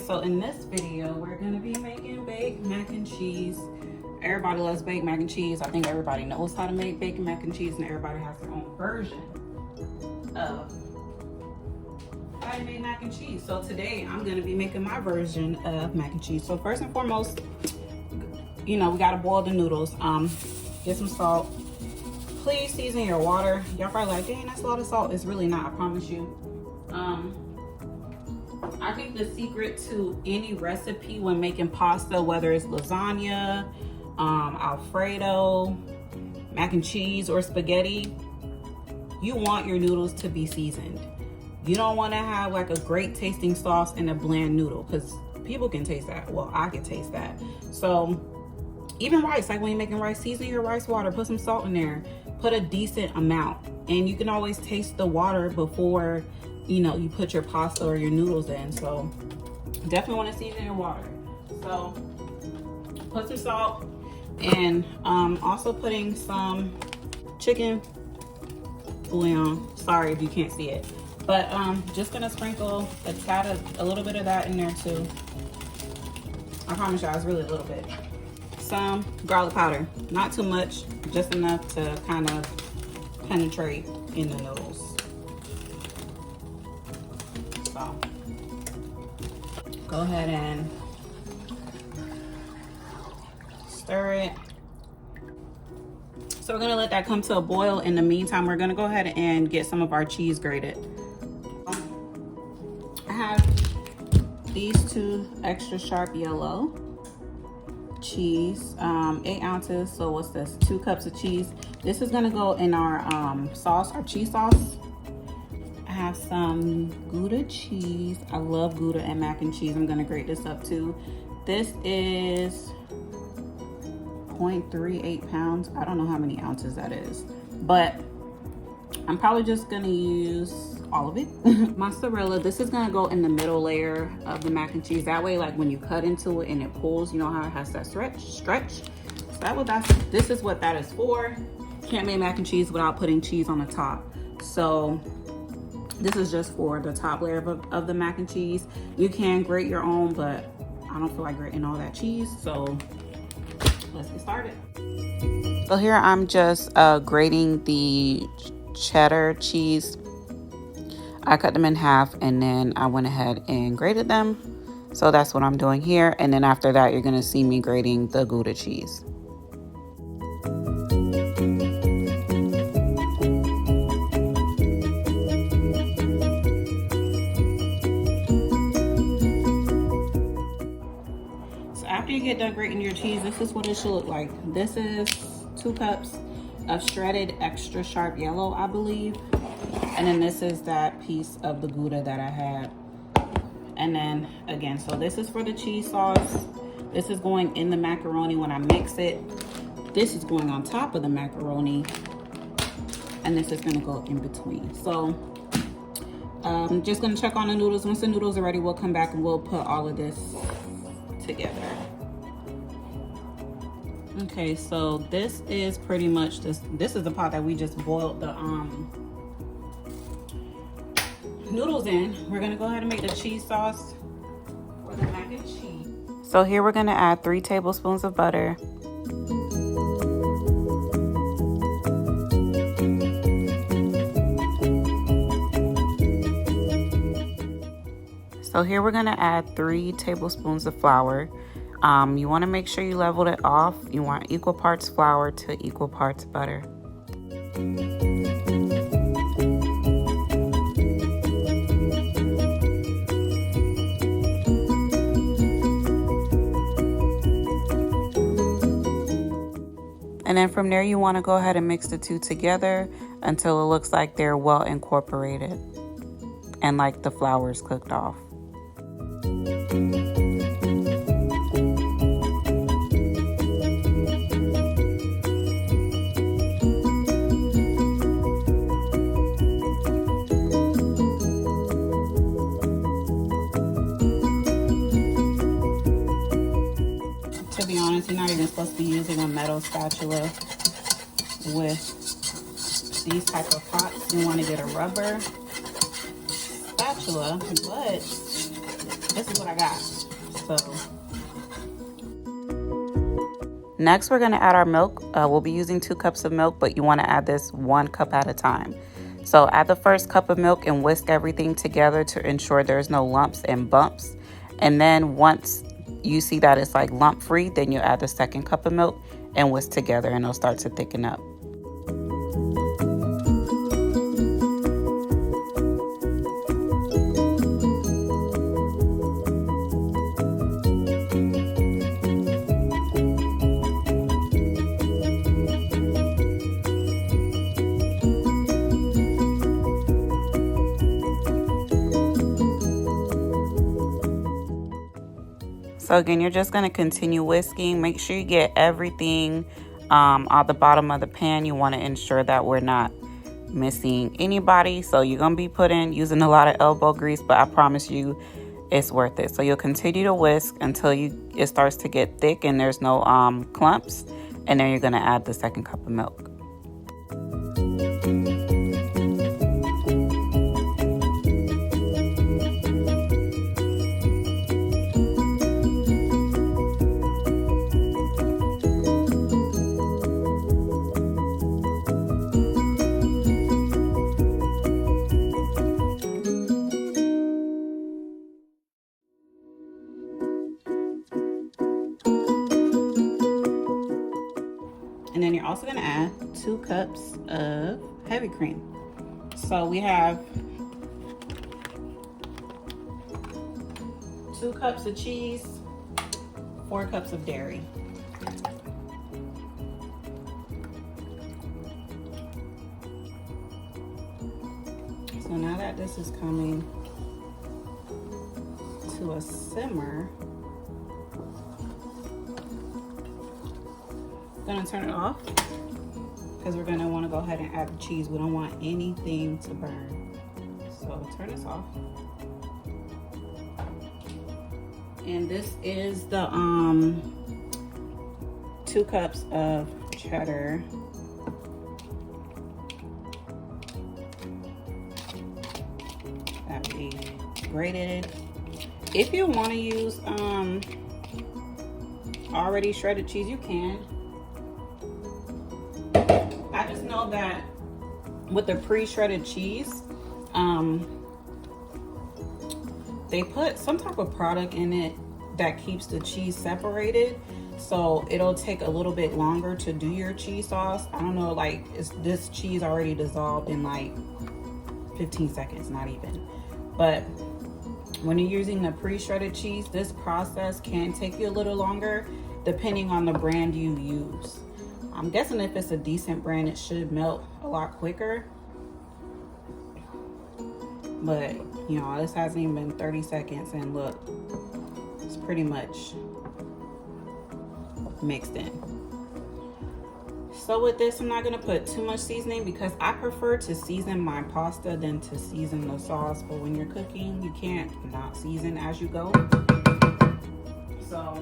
so in this video, we're gonna be making baked mac and cheese. Everybody loves baked mac and cheese. I think everybody knows how to make baked mac and cheese, and everybody has their own version of how to make mac and cheese. So today, I'm gonna be making my version of mac and cheese. So first and foremost, you know, we gotta boil the noodles. Get some salt. Please season your water. Y'all probably like, dang, that's a lot of salt. It's really not, I promise you. I think the secret to any recipe when making pasta, whether it's lasagna, Alfredo, mac and cheese, or spaghetti, you want your noodles to be seasoned. You don't want to have like a great tasting sauce and a bland noodle, because people can taste that. Well, I can taste that. So even rice, like when you're making rice, season your rice water, put some salt in there, put a decent amount, and you can always taste the water before, you know, you put your pasta or your noodles in. So definitely want to season your water. So put some salt, and also putting some chicken bouillon. Sorry if you can't see it, but just gonna sprinkle a little bit of that in there too. I promise y'all it's really a little bit. Some garlic powder, not too much, just enough to kind of penetrate in the noodles. So go ahead and stir it. So we're gonna let that come to a boil. In the meantime, we're gonna go ahead and get some of our cheese grated. I have these two extra sharp yellow cheese, 8 ounces. So what's this? 2 cups of cheese. This is gonna go in our sauce, our cheese sauce. I have some Gouda cheese. I love Gouda and mac and cheese. I'm gonna grate this up too. This is 0.38 pounds. I don't know how many ounces that is, but I'm probably just gonna use all of it. Mozzarella, this is gonna go in the middle layer of the mac and cheese. That way, like when you cut into it and it pulls, you know how it has that stretch. So this is what that is for. Can't make mac and cheese without putting cheese on the top. So this is just for the top layer of the mac and cheese. You can grate your own, but I don't feel like grating all that cheese. So let's get started. So here I'm just grating the cheddar cheese. I cut them in half and then I went ahead and grated them. So that's what I'm doing here. And then after that, you're gonna see me grating the Gouda cheese. So after you get done grating your cheese, this is what it should look like. This is 2 cups of shredded extra sharp yellow, I believe. And then this is that piece of the Gouda that I had. And then again, so this is for the cheese sauce. This is going in the macaroni when I mix it. This is going on top of the macaroni. And this is gonna go in between. So I'm just gonna check on the noodles. Once the noodles are ready, we'll come back and we'll put all of this together. Okay, so this is pretty much this is the pot that we just boiled the noodles in. We're gonna go ahead and make the cheese sauce for the mac and cheese. So here we're gonna add 3 tablespoons of butter. So here we're gonna add 3 tablespoons of flour. You wanna make sure you leveled it off. You want equal parts flour to equal parts butter. And then from there, you want to go ahead and mix the two together until it looks like they're well incorporated and like the flour is cooked off. To be honest, you're not even supposed to be using a metal spatula with these type of pots. You want to get a rubber spatula, but this is what I got. So next, we're gonna add our milk. We'll be using 2 cups of milk, but you wanna add this 1 cup at a time. So add the first cup of milk and whisk everything together to ensure there's no lumps and bumps. And then once you see that it's like lump free, then you add the second cup of milk and whisk together, and it'll start to thicken up. So again, you're just going to continue whisking. Make sure you get everything on the bottom of the pan. You want to ensure that we're not missing anybody. So you're going to be using a lot of elbow grease, but I promise you it's worth it. So you'll continue to whisk until it starts to get thick and there's no clumps. And then you're going to add the second cup of milk. And then you're also going to add 2 cups of heavy cream. So we have 2 cups of cheese, 4 cups of dairy. So now that this is coming to a simmer, I'm gonna turn it off because we're gonna want to go ahead and add the cheese. We don't want anything to burn. So turn this off. And this is the 2 cups of cheddar. That we grated. If you want to use already shredded cheese, you can. I just know that with the pre-shredded cheese, they put some type of product in it that keeps the cheese separated, so it'll take a little bit longer to do your cheese sauce. I don't know, like, is this cheese already dissolved in like 15 seconds, not even. But when you're using the pre-shredded cheese, this process can take you a little longer depending on the brand you use. I'm guessing if it's a decent brand, it should melt a lot quicker. But, you know, this hasn't even been 30 seconds and look, it's pretty much mixed in. So with this, I'm not gonna put too much seasoning because I prefer to season my pasta than to season the sauce. But when you're cooking, you can't not season as you go. So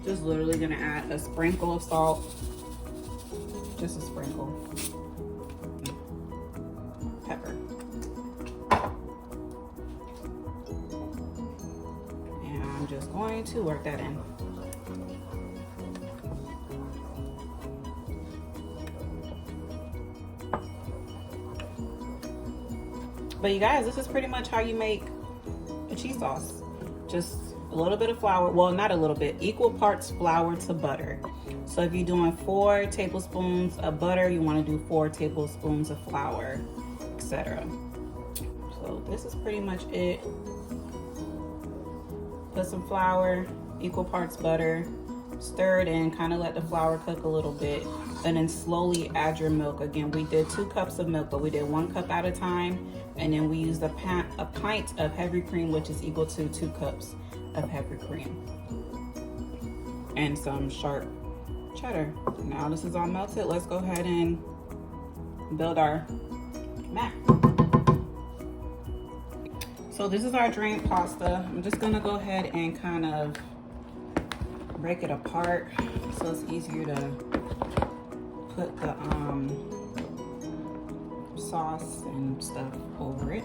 just literally gonna add a sprinkle of salt, just a sprinkle, pepper, and I'm just going to work that in. But you guys, this is pretty much how you make a cheese sauce. Just a little bit of flour, well, not a little bit, equal parts flour to butter. So if you're doing 4 tablespoons of butter, you want to do 4 tablespoons of flour, etc. So this is pretty much it. Put some flour, equal parts butter, stir it in, kind of let the flour cook a little bit, and then slowly add your milk. Again, we did 2 cups of milk, but we did 1 cup at a time, and then we used a pint of heavy cream, which is equal to 2 cups of heavy cream, and some sharp cheddar. Now this is all melted. Let's go ahead and build our mac. So this is our drained pasta. I'm just gonna go ahead and kind of break it apart so it's easier to put the sauce and stuff over it.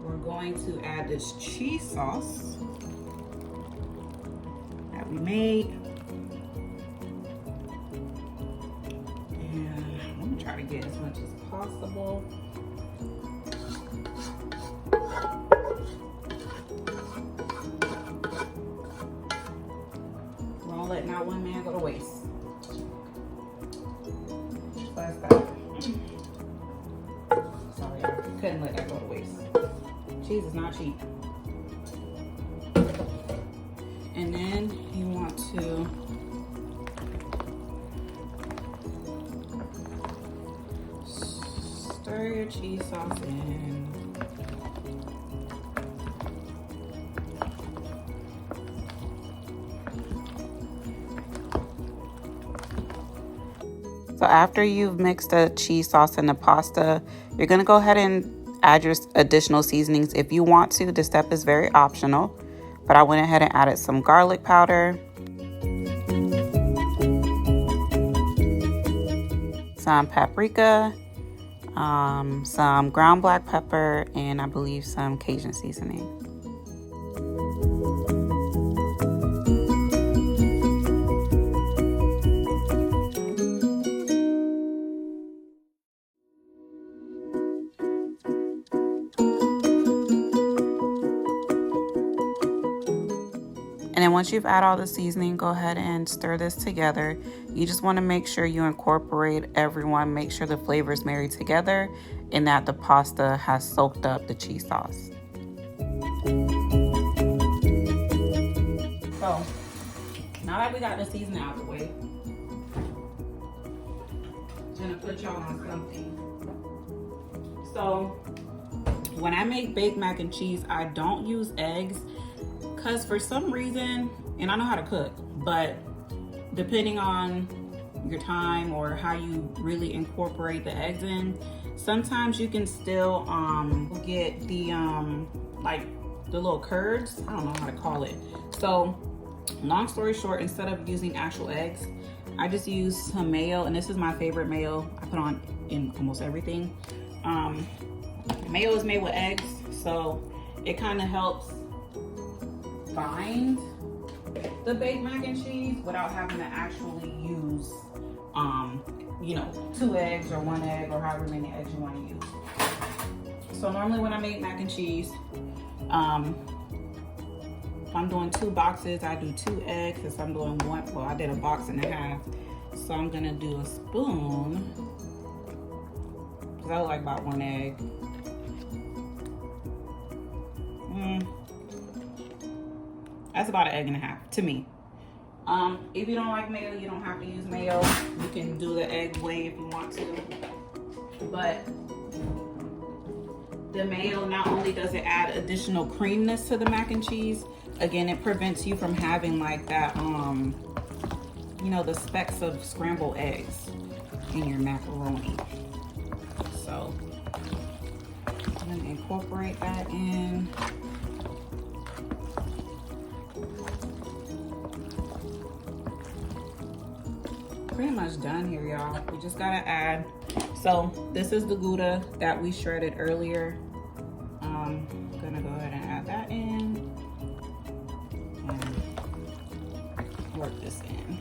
We're going to add this cheese sauce that we made. And I'm gonna try to get as much as possible. Won't let not one man go to waste. So that's that. Sorry, I couldn't let that go to waste. Cheese is not cheap. And then you want to stir your cheese sauce in. So after you've mixed the cheese sauce and the pasta, you're gonna go ahead and add your additional seasonings if you want to. This step is very optional, but I went ahead and added some garlic powder, some paprika, some ground black pepper, and I believe some Cajun seasoning. And then once you've added all the seasoning, go ahead and stir this together. You just want to make sure you incorporate everyone, make sure the flavors marry together and that the pasta has soaked up the cheese sauce. So now that we got the seasoning out of the way, I'm gonna put y'all on something. So when I make baked mac and cheese, I don't use eggs. Because for some reason, and I know how to cook, but depending on your time or how you really incorporate the eggs in, sometimes you can still get the like the little curds. I don't know how to call it. So long story short, instead of using actual eggs, I just use some mayo, and this is my favorite mayo. I put on in almost everything. Mayo is made with eggs, so it kind of helps bind the baked mac and cheese without having to actually use you know, 2 eggs or 1 egg or however many eggs you want to use. So normally when I make mac and cheese, if I'm doing 2 boxes, I do 2 eggs. If I'm doing 1, well, I did a box and a half, so I'm gonna do a spoon because I like about 1 egg. That's about 1.5 eggs to me. If you don't like mayo, you don't have to use mayo. You can do the egg way if you want to. But the mayo, not only does it add additional creaminess to the mac and cheese, again, it prevents you from having like that, you know, the specks of scrambled eggs in your macaroni. So I'm gonna incorporate that in. Pretty much done here, y'all. We just gotta add, so this is the Gouda that we shredded earlier. I'm gonna go ahead and add that in and work this in.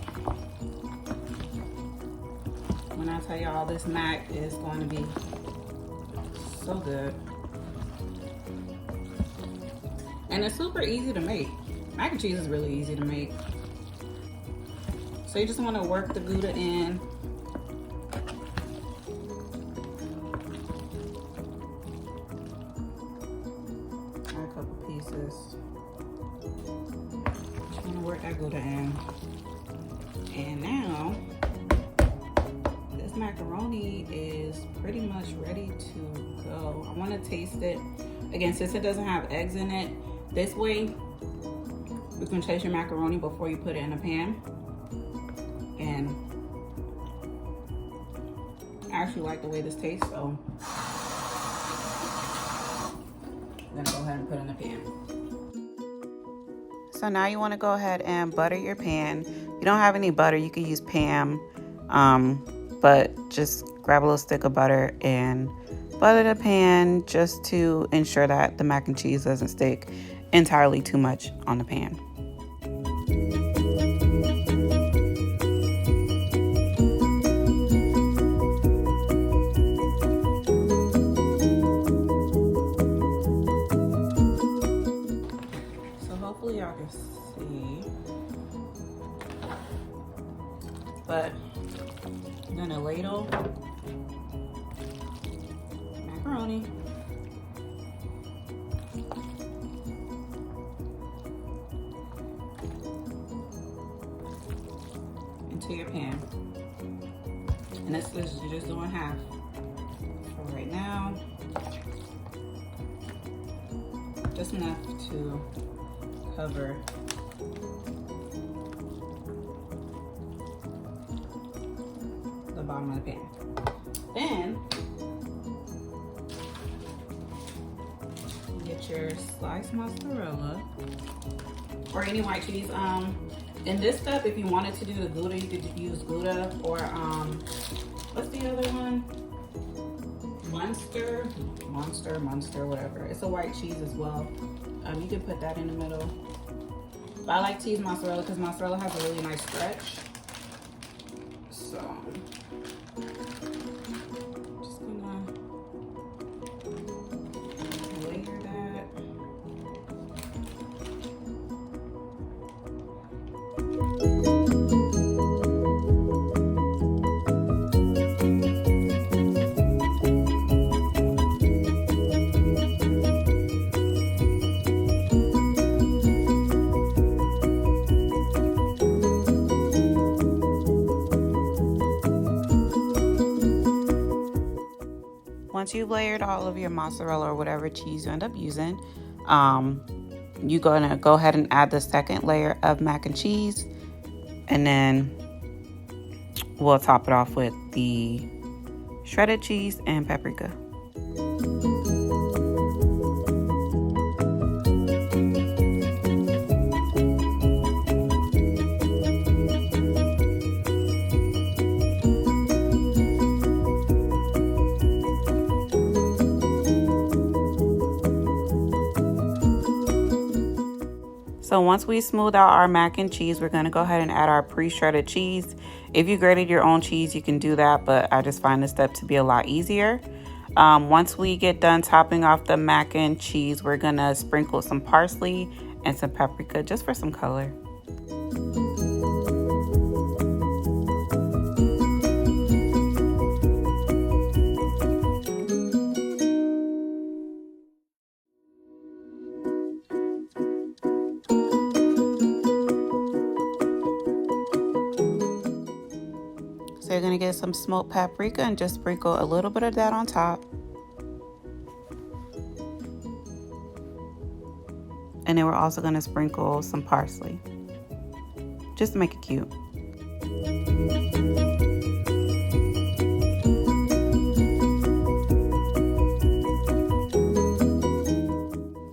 When I tell y'all, this mac is going to be so good, and it's super easy to make. Mac and cheese is really easy to make. So you just want to work the Gouda in. Add a couple pieces. Just want to work that Gouda in. And now, this macaroni is pretty much ready to go. I want to taste it. Again, since it doesn't have eggs in it, this way you can taste your macaroni before you put it in a pan. And I actually like the way this tastes, so I'm gonna go ahead and put it in the pan. So now you want to go ahead and butter your pan. If you don't have any butter, you can use Pam, but just grab a little stick of butter and butter the pan just to ensure that the mac and cheese doesn't stick entirely too much on the pan. So hopefully y'all can see, but I'm gonna ladle macaroni into your pan, and this is, you're just doing half for right now, just enough to cover the bottom of the pan. Then get your sliced mozzarella or any white cheese. In this step, if you wanted to do the Gouda, you could use Gouda, or what's the other one? Munster, whatever. It's a white cheese as well. You can put that in the middle. But I like to use mozzarella because mozzarella has a really nice stretch. So just gonna layer that. Once you've layered all of your mozzarella or whatever cheese you end up using, you're gonna go ahead and add the second layer of mac and cheese, and then we'll top it off with the shredded cheese and paprika. So once we smooth out our mac and cheese, we're gonna go ahead and add our pre-shredded cheese. If you grated your own cheese, you can do that, but I just find this step to be a lot easier. Once we get done topping off the mac and cheese, we're gonna sprinkle some parsley and some paprika just for some color. So you're gonna get some smoked paprika and just sprinkle a little bit of that on top. And then we're also gonna sprinkle some parsley, just to make it cute.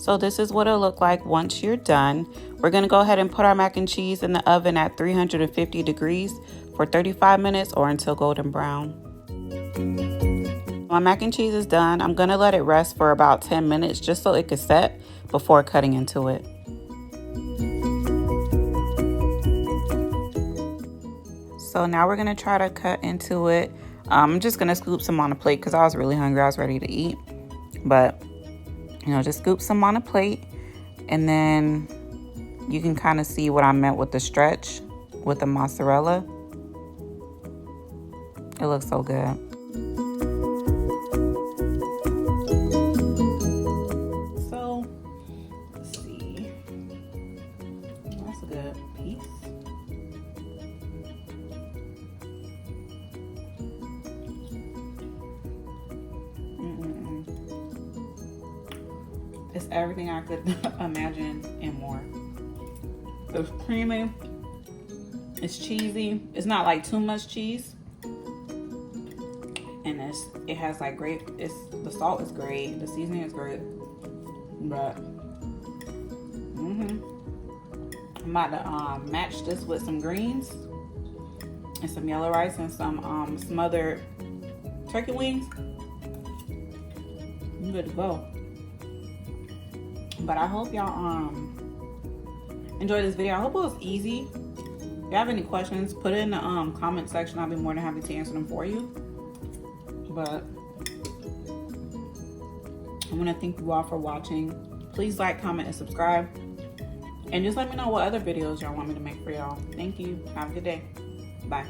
So this is what it'll look like once you're done. We're gonna go ahead and put our mac and cheese in the oven at 350 degrees for 35 minutes or until golden brown. My mac and cheese is done. I'm gonna let it rest for about 10 minutes just so it can set before cutting into it. So now we're gonna try to cut into it. I'm just gonna scoop some on a plate because I was really hungry. I was ready to eat, but you know, just scoop some on a plate, and then you can kind of see what I meant with the stretch with the mozzarella. It looks so good. So, let's see. That's a good piece. It's everything I could imagine and more. It's creamy. It's cheesy. It's not like too much cheese. And it has like great, the salt is great, the seasoning is great, but I'm about to match this with some greens and some yellow rice and some smothered turkey wings. good to go. But I hope y'all enjoy this video. I hope it was easy. If you have any questions, put it in the comment section. I'll be more than happy to answer them for you. But I want to thank you all for watching. Please like, comment, and subscribe. And just let me know what other videos y'all want me to make for y'all. Thank you. Have a good day. Bye.